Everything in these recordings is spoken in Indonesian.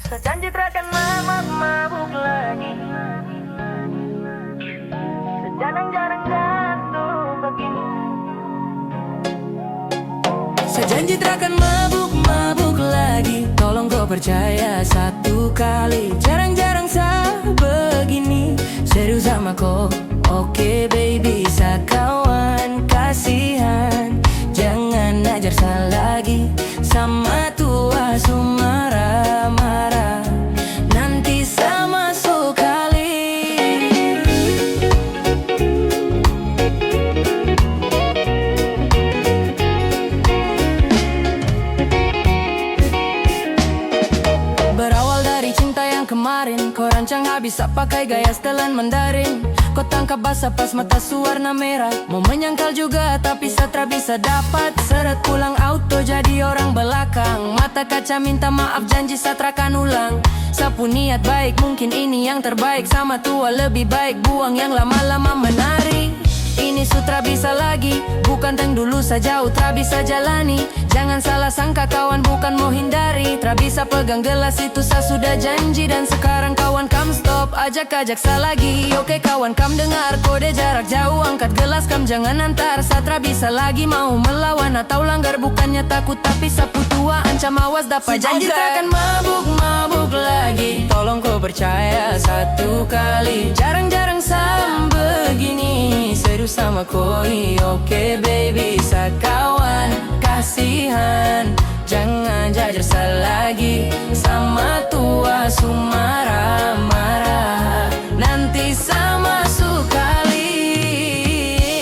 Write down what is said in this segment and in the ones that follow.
Sejanji takkan mabuk lagi. Sejarang-jarang jatuh begini. Sejanji takkan mabuk lagi. Tolong kau percaya satu kali. Jarang-jarang begini. Serius sama kau. Oke baby, sakawan kasihan. Jangan ajar salah lagi. Sama tua marah-marah. Nanti sama sekali. Berawal dari cinta yang kemarin, kau rancang habis pakai gaya setelan Mandarin. Kau tangkap basah pas mata suarna merah. Mau menyangkal juga tapi setra bisa dapat. Seret pulang auto jadi orang belakang. Mata kaca minta maaf janji satra kan ulang. Sapu niat baik mungkin ini yang terbaik. Sama tua lebih baik buang yang lama-lama menari. Ini sutra bisa lagi. Bukan tank dulu saja utra bisa jalani. Jangan salah sangka kawan bukan mau hindari. Tra bisa pegang gelas itu saya sudah janji. Dan sekarang kawan kam stop. Ajak-ajak saya lagi. Oke kawan kam dengar kode jarak jauh. Angkat gelas kam jangan antar. Satra bisa lagi mau melawan atau langgar. Bukannya takut tapi sapu tua ancam awas dapat janji. Takkan mabuk lagi. Tolong kau percaya satu kali. Jarang-jarang begini. Serius sama koi. Oke baby sakawan kasihan. Jangan jajar salah lagi. Sama tua marah-marah. Nanti sama sekali.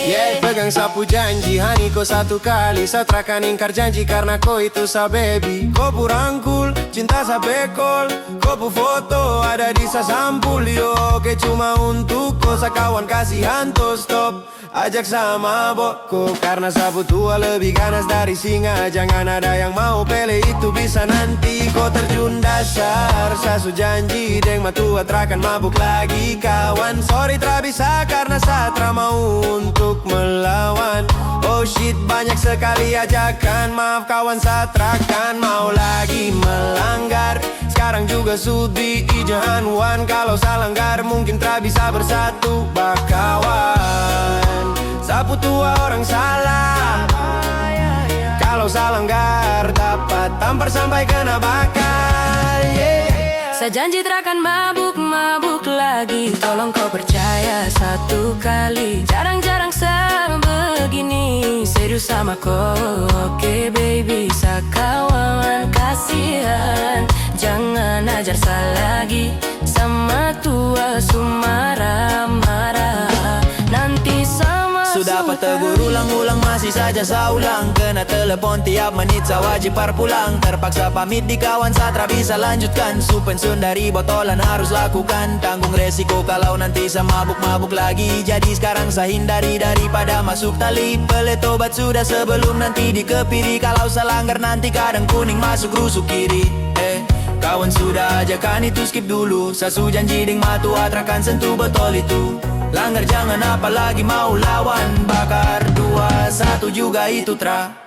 Yeah, pegang sapu janji hani ko satu kali. Satrakan ingkar janji karena ko itu sa baby. Ko pu rangkul, cinta sa bekol. Ko pu foto ada di sa sampul. Yo, oke cuma untuk ko sa kawan kasihan to stop. Ajak sama bokku karena sapu tua lebih ganas dari singa. Jangan ada yang mau pele itu bisa nanti kau terjun dasar. Sasu janji deng matua trakan mabuk lagi kawan. Sorry tra bisa karena satra mau untuk melawan. Oh shit banyak sekali ajakan. Maaf kawan satra kan mau lagi melanggar. Sekarang juga sudi ijahan wan. Kalau salah langgar mungkin tra bisa bersatu bakawan. Sapu tua orang salah. Kalau salah langgar dapat tampar sampai kena bakar. Saya janji takkan mabuk lagi. Tolong kau percaya satu kali. Jarang-jarang begini. Serius sama kau. Oke baby sakawan kasihan. Jangan ajar salah lagi. Sama tua marah-marah. Nanti sama sudah tegur ulang-ulang masih saja saulang. Kena telepon tiap menit saya wajib pulang. Terpaksa pamit di kawan satra bisa lanjutkan. Pensiun dari botolan harus lakukan. Tanggung resiko kalau nanti saya mabuk lagi. Jadi sekarang saya hindari daripada masuk tali. Pelet obat sudah sebelum nanti dikepiri. Kalau saya langgar nanti kadang kuning masuk rusuk kiri. Kawan sudah ajakan itu skip dulu. Sasu janji ding matu atrakan sentuh betul itu. Langgar jangan apalagi mau lawan. Bakar 2-1 juga itu tra.